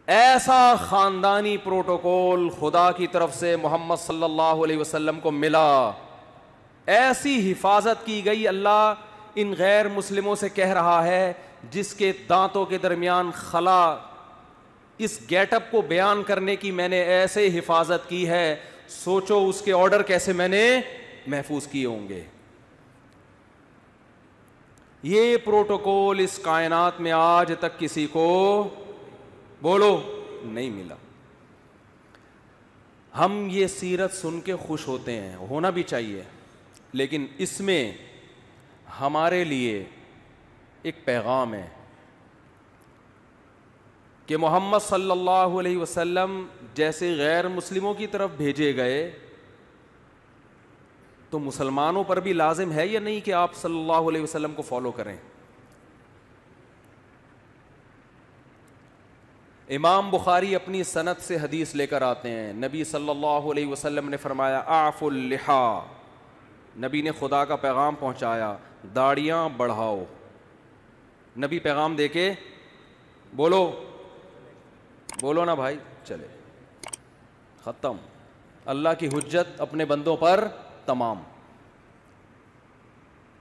ایسا خاندانی پروٹوکول خدا کی طرف سے محمد صلی اللہ علیہ وسلم کو ملا, ایسی حفاظت کی گئی. اللہ ان غیر مسلموں سے کہہ رہا ہے جس کے دانتوں کے درمیان خلا, اس گیٹ اپ کو بیان کرنے کی میں نے ایسے حفاظت کی ہے, سوچو اس کے آرڈر کیسے میں نے محفوظ کیے ہوں گے. یہ پروٹوکول اس کائنات میں آج تک کسی کو بولو نہیں ملا. ہم یہ سیرت سن کے خوش ہوتے ہیں, ہونا بھی چاہیے, لیکن اس میں ہمارے لیے ایک پیغام ہے کہ محمد صلی اللہ علیہ وسلم جیسے غیر مسلموں کی طرف بھیجے گئے تو مسلمانوں پر بھی لازم ہے یا نہیں کہ آپ صلی اللہ علیہ وسلم کو فالو کریں. امام بخاری اپنی سند سے حدیث لے کر آتے ہیں, نبی صلی اللہ علیہ وسلم نے فرمایا اعفوا اللحا, نبی نے خدا کا پیغام پہنچایا, داڑیاں بڑھاؤ. نبی پیغام دے کے بولو نا بھائی, چلے ختم. اللہ کی حجت اپنے بندوں پر تمام.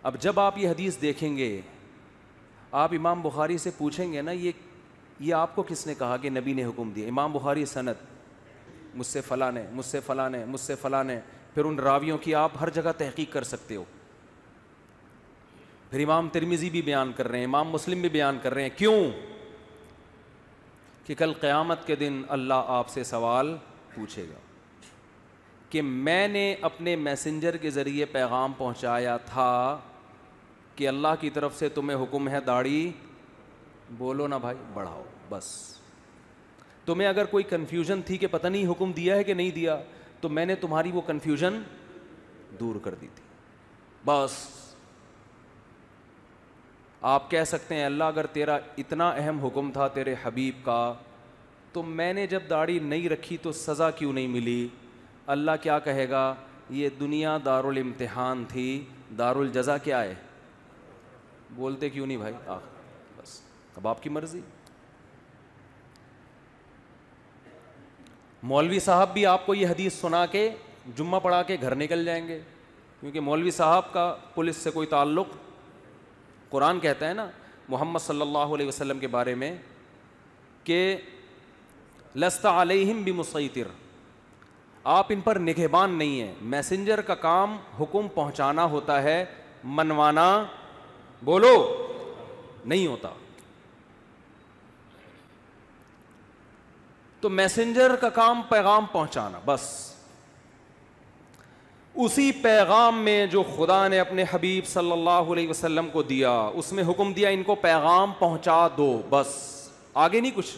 اب جب آپ یہ حدیث دیکھیں گے, آپ امام بخاری سے پوچھیں گے نا یہ آپ کو کس نے کہا کہ نبی نے حکم دیا؟ امام بخاری سند, مجھ سے فلاں نے, مجھ سے فلاں نے, مجھ سے فلاں نے, پھر ان راویوں کی آپ ہر جگہ تحقیق کر سکتے ہو. پھر امام ترمذی بھی بیان کر رہے ہیں, امام مسلم بھی بیان کر رہے ہیں. کیوں؟ کہ کل قیامت کے دن اللہ آپ سے سوال پوچھے گا کہ میں نے اپنے میسنجر کے ذریعے پیغام پہنچایا تھا کہ اللہ کی طرف سے تمہیں حکم ہے داڑھی بولو نا بھائی بڑھاؤ. بس تمہیں اگر کوئی کنفیوژن تھی کہ پتہ نہیں حکم دیا ہے کہ نہیں دیا, تو میں نے تمہاری وہ کنفیوژن دور کر دی تھی. بس آپ کہہ سکتے ہیں اللہ اگر تیرا اتنا اہم حکم تھا تیرے حبیب کا, تو میں نے جب داڑھی نہیں رکھی تو سزا کیوں نہیں ملی؟ اللہ کیا کہے گا؟ یہ دنیا دارالامتحان تھی, دارالجزا کیا ہے؟ بولتے کیوں نہیں بھائی؟ بس اب آپ کی مرضی. مولوی صاحب بھی آپ کو یہ حدیث سنا کے جمعہ پڑھا کے گھر نکل جائیں گے, کیونکہ مولوی صاحب کا پولیس سے کوئی تعلق. قرآن کہتا ہے نا محمد صلی اللہ علیہ وسلم کے بارے میں کہ لست علیہم بمسیطر, آپ ان پر نگہبان نہیں ہیں. میسنجر کا کام حکم پہنچانا ہوتا ہے, منوانا بولو نہیں ہوتا. تو میسنجر کا کام پیغام پہنچانا بس. اسی پیغام میں جو خدا نے اپنے حبیب صلی اللہ علیہ وسلم کو دیا, اس میں حکم دیا ان کو پیغام پہنچا دو, بس آگے نہیں کچھ.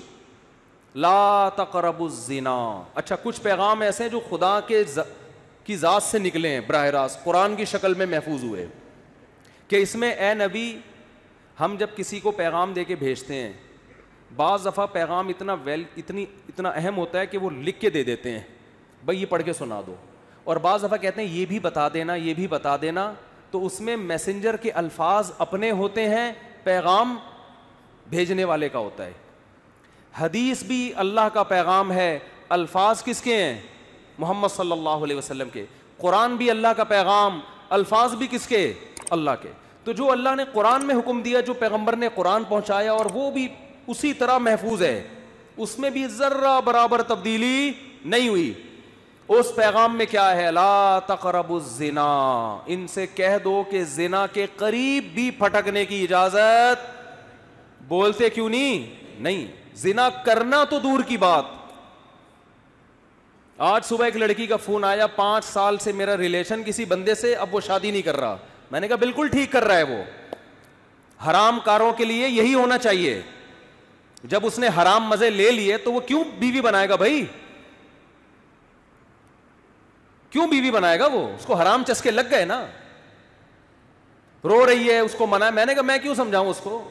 لا تقربوا الزنا. اچھا کچھ پیغام ایسے ہیں جو خدا کی ذات سے نکلے ہیں براہ راست, قرآن کی شکل میں محفوظ ہوئے, کہ اس میں اے نبی ہم جب کسی کو پیغام دے کے بھیجتے ہیں, بعض دفعہ پیغام اتنا اہم ہوتا ہے کہ وہ لکھ کے دے دیتے ہیں بھائی یہ پڑھ کے سنا دو, اور بعض دفعہ کہتے ہیں یہ بھی بتا دینا, یہ بھی بتا دینا. تو اس میں میسنجر کے الفاظ اپنے ہوتے ہیں, پیغام بھیجنے والے کا ہوتا ہے. حدیث بھی اللہ کا پیغام ہے, الفاظ کس کے ہیں؟ محمد صلی اللہ علیہ وسلم کے. قرآن بھی اللہ کا پیغام, الفاظ بھی کس کے؟ اللہ کے. تو جو اللہ نے قرآن میں حکم دیا, جو پیغمبر نے قرآن پہنچایا, اور وہ بھی اسی طرح محفوظ ہے, اس میں بھی ذرہ برابر تبدیلی نہیں ہوئی. اس پیغام میں کیا ہے؟ لا تقربوا الزنا, ان سے کہہ دو کہ زنا کے قریب بھی پھٹکنے کی اجازت. بولتے کیوں نہیں. زنا کرنا تو دور کی بات. آج صبح ایک لڑکی کا فون آیا, 5 سال سے میرا ریلیشن کسی بندے سے, اب وہ شادی نہیں کر رہا. میں نے کہا بالکل ٹھیک کر رہا ہے, وہ حرام کاروں کے لیے یہی ہونا چاہیے. جب اس نے حرام مزے لے لیے تو وہ کیوں بیوی بنائے گا بھائی؟ کیوں بیوی بنائے گا وہ؟ اس کو حرام چسکے لگ گئے نا. رو رہی ہے, اس کو منع. میں نے کہا میں کیوں سمجھاؤں اس کو؟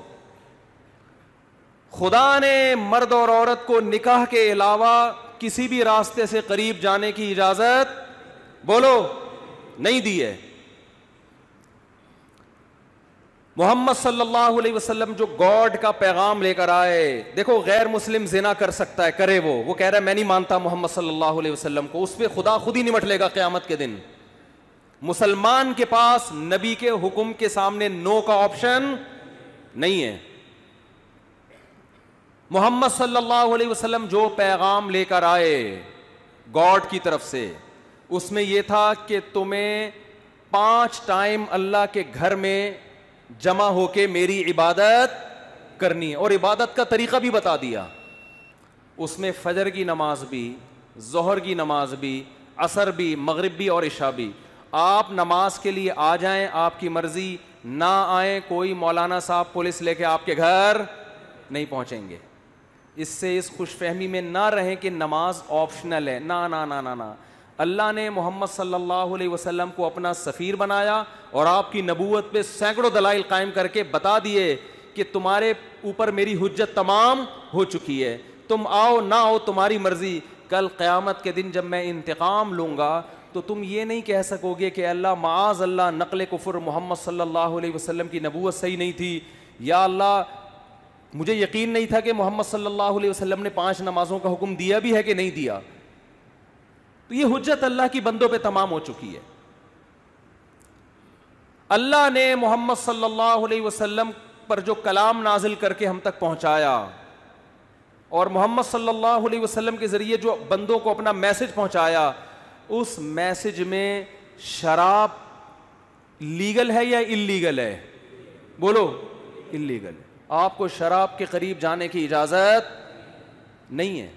خدا نے مرد اور عورت کو نکاح کے علاوہ کسی بھی راستے سے قریب جانے کی اجازت بولو نہیں دی ہے. محمد صلی اللہ علیہ وسلم جو گاڈ کا پیغام لے کر آئے، دیکھو غیر مسلم زنا کر سکتا ہے، کرے، وہ کہہ رہا ہے میں نہیں مانتا محمد صلی اللہ علیہ وسلم کو، اس پہ خدا خود ہی نمٹ لے گا قیامت کے دن۔ مسلمان کے پاس نبی کے حکم کے سامنے نو کا آپشن نہیں ہے۔ محمد صلی اللہ علیہ وسلم جو پیغام لے کر آئے گاڈ کی طرف سے، اس میں یہ تھا کہ تمہیں 5 ٹائم اللہ کے گھر میں جمع ہو کے میری عبادت کرنی ہے، اور عبادت کا طریقہ بھی بتا دیا۔ اس میں فجر کی نماز بھی، ظہر کی نماز بھی، عصر بھی، مغرب بھی اور عشاء بھی۔ آپ نماز کے لیے آ جائیں، آپ کی مرضی، نہ آئیں، کوئی مولانا صاحب پولیس لے کے آپ کے گھر نہیں پہنچیں گے۔ اس سے اس خوش فہمی میں نہ رہیں کہ نماز آپشنل ہے، نہ نہ نہ نہ نہ۔ اللہ نے محمد صلی اللہ علیہ وسلم کو اپنا سفیر بنایا اور آپ کی نبوت پہ سینکڑوں دلائل قائم کر کے بتا دیے کہ تمہارے اوپر میری حجت تمام ہو چکی ہے، تم آؤ نہ آؤ تمہاری مرضی۔ کل قیامت کے دن جب میں انتقام لوں گا تو تم یہ نہیں کہہ سکو گے کہ اللہ معاذ اللہ نقل کفر، محمد صلی اللہ علیہ وسلم کی نبوت صحیح نہیں تھی، یا اللہ مجھے یقین نہیں تھا کہ محمد صلی اللہ علیہ وسلم نے 5 نمازوں کا حکم دیا بھی ہے کہ نہیں دیا۔ تو یہ حجت اللہ کی بندوں پہ تمام ہو چکی ہے۔ اللہ نے محمد صلی اللہ علیہ وسلم پر جو کلام نازل کر کے ہم تک پہنچایا، اور محمد صلی اللہ علیہ وسلم کے ذریعے جو بندوں کو اپنا میسج پہنچایا، اس میسج میں شراب لیگل ہے یا انلیگل ہے؟ بولو، انلیگل ہے۔ آپ کو شراب کے قریب جانے کی اجازت نہیں ہے۔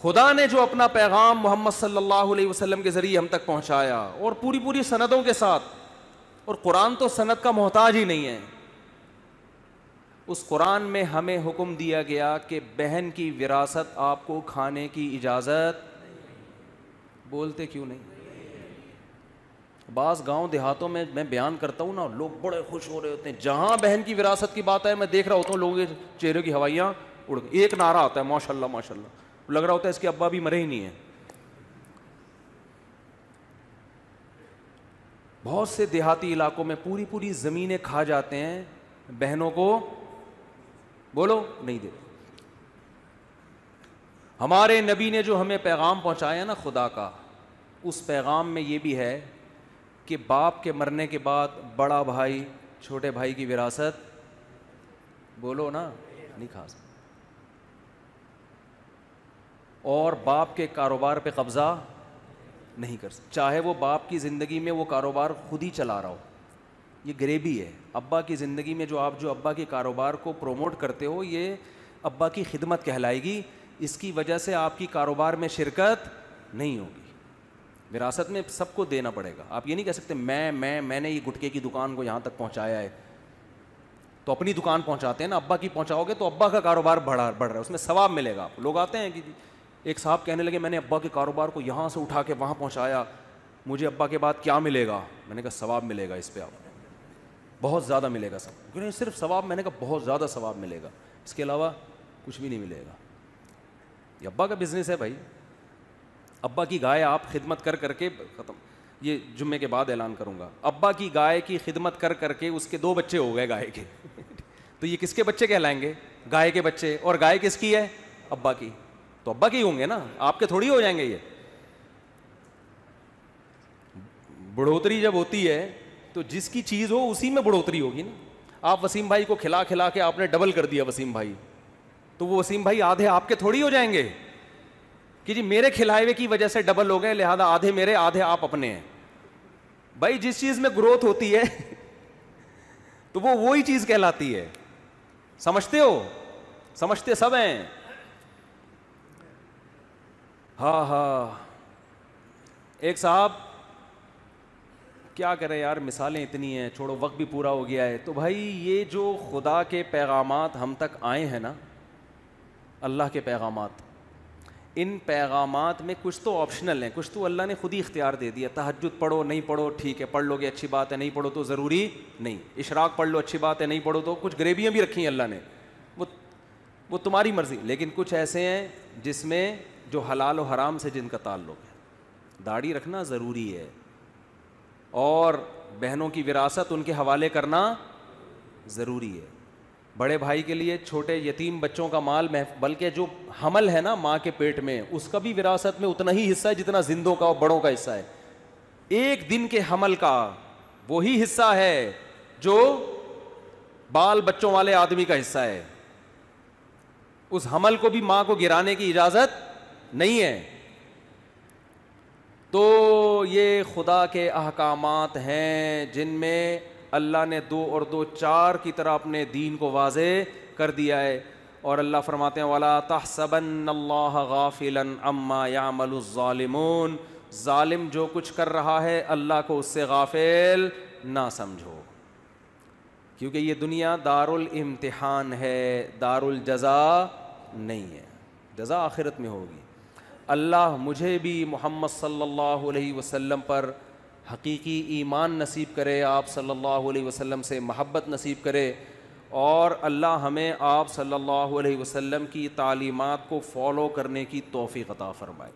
خدا نے جو اپنا پیغام محمد صلی اللہ علیہ وسلم کے ذریعے ہم تک پہنچایا، اور پوری سندوں کے ساتھ، اور قرآن تو سند کا محتاج ہی نہیں ہے، اس قرآن میں ہمیں حکم دیا گیا کہ بہن کی وراثت آپ کو کھانے کی اجازت، بولتے کیوں نہیں؟ بعض گاؤں دیہاتوں میں بیان کرتا ہوں نا، لوگ بڑے خوش ہو رہے ہوتے ہیں، جہاں بہن کی وراثت کی بات ہے میں دیکھ رہا ہوتا ہوں لوگوں کے چہرے کی ہوائیاں اڑ، ایک نعرہ آتا ہے ماشاءاللہ ماشاءاللہ، لگ رہا ہوتا ہے اس کے ابا بھی مرے ہی نہیں ہیں۔ بہت سے دیہاتی علاقوں میں پوری زمینیں کھا جاتے ہیں، بہنوں کو بولو نہیں دیتے۔ ہمارے نبی نے جو ہمیں پیغام پہنچایا نا خدا کا، اس پیغام میں یہ بھی ہے کہ باپ کے مرنے کے بعد بڑا بھائی چھوٹے بھائی کی وراثت، بولو نا، نہیں کھا سکتا، اور باپ کے کاروبار پہ قبضہ نہیں کر سکتا، چاہے وہ باپ کی زندگی میں وہ کاروبار خود ہی چلا رہا ہو۔ یہ غریبی ہے، ابا کی زندگی میں جو آپ جو ابا کے کاروبار کو پروموٹ کرتے ہو، یہ ابا کی خدمت کہلائے گی، اس کی وجہ سے آپ کی کاروبار میں شرکت نہیں ہوگی۔ وراثت میں سب کو دینا پڑے گا، آپ یہ نہیں کہہ سکتے میں نے یہ گٹکے کی دکان کو یہاں تک پہنچایا ہے، تو اپنی دکان پہنچاتے ہیں نا، ابا کی پہنچاؤ گے تو ابا کا کاروبار بڑھ رہا ہے، اس میں ثواب ملے گا۔ لوگ آتے ہیں کہ ایک صاحب کہنے لگے میں نے ابا کے کاروبار کو یہاں سے اٹھا کے وہاں پہنچایا، مجھے ابا کے بعد کیا ملے گا؟ میں نے کہا ثواب ملے گا، اس پہ آپ بہت زیادہ ملے گا ثواب۔ کیوں نہیں صرف ثواب؟ میں نے کہا بہت زیادہ ثواب ملے گا، اس کے علاوہ کچھ بھی نہیں ملے گا۔ یہ ابا کا بزنس ہے بھائی، ابا کی گائے آپ خدمت کر کر کے ختم، یہ جمعے کے بعد اعلان کروں گا، ابا کی گائے کی خدمت کر کر کے اس کے 2 بچے ہو گئے گائے کے تو یہ کس کے بچے کہلائیں گے؟ گائے کے بچے۔ اور گائے کس کی ہے؟ ابا کی، تو ابا کے ہی ہوں گے نا، آپ کے تھوڑی ہو جائیں گے۔ یہ بڑھوتری جب ہوتی ہے تو جس کی چیز ہو اسی میں بڑھوتری ہوگی نا۔ آپ وسیم بھائی کو کھلا کھلا کے آپ نے ڈبل کر دیا وسیم بھائی، تو وہ وسیم بھائی آدھے آپ کے تھوڑی ہو جائیں گے کہ جی میرے کھلائے ہوئے کی وجہ سے ڈبل ہو گئے، لہذا آدھے میرے آدھے آپ اپنے ہیں۔ بھائی جس چیز میں گروتھ ہوتی ہے تو وہ وہی چیز کہلاتی ہے، سمجھتے ہو؟ سمجھتے سب ہیں؟ ہاں ایک صاحب، کیا کرے یار، مثالیں اتنی ہیں، چھوڑو وقت بھی پورا ہو گیا ہے۔ تو بھائی یہ جو خدا کے پیغامات ہم تک آئے ہیں نا، اللہ کے پیغامات، ان پیغامات میں کچھ تو آپشنل ہیں، کچھ تو اللہ نے خود ہی اختیار دے دیا۔ تہجد پڑھو، نہیں پڑھو ٹھیک ہے، پڑھ لو گے اچھی بات ہے، نہیں پڑھو تو ضروری نہیں۔ اشراق پڑھ لو اچھی بات ہے، نہیں پڑھو تو کچھ غریبیاں بھی رکھی ہیں اللہ نے، وہ تمہاری مرضی۔ لیکن کچھ ایسے ہیں جس میں جو حلال و حرام سے جن کا تعلق ہے، داڑھی رکھنا ضروری ہے، اور بہنوں کی وراثت ان کے حوالے کرنا ضروری ہے. بڑے بھائی کے لیے چھوٹے یتیم بچوں کا مال بلکہ جو حمل ہے نا ماں کے پیٹ میں, اس کا بھی وراثت میں اتنا ہی حصہ ہے جتنا زندوں کا اور بڑوں کا حصہ ہے. ایک دن کے حمل کا وہی حصہ ہے جو بال بچوں والے آدمی کا حصہ ہے. اس حمل کو بھی ماں کو گرانے کی اجازت نہیں ہے. تو یہ خدا کے احکامات ہیں جن میں اللہ نے 2 اور 2 4 کی طرح اپنے دین کو واضح کر دیا ہے. اور اللہ فرماتے ہیں وَلَا تَحْسَبَنَّ اللَّهَ غَافِلًا عَمَّا يَعْمَلُ الظَّالِمُونَ, ظالم جو کچھ کر رہا ہے اللہ کو اس سے غافل نہ سمجھو, کیونکہ یہ دنیا دار الامتحان ہے, دار الجزا نہیں ہے. جزا آخرت میں ہوگی. اللہ مجھے بھی محمد صلی اللہ علیہ وسلم پر حقیقی ایمان نصیب کرے, آپ صلی اللہ علیہ وسلم سے محبت نصیب کرے, اور اللہ ہمیں آپ صلی اللہ علیہ وسلم کی تعلیمات کو فالو کرنے کی توفیق عطا فرمائے.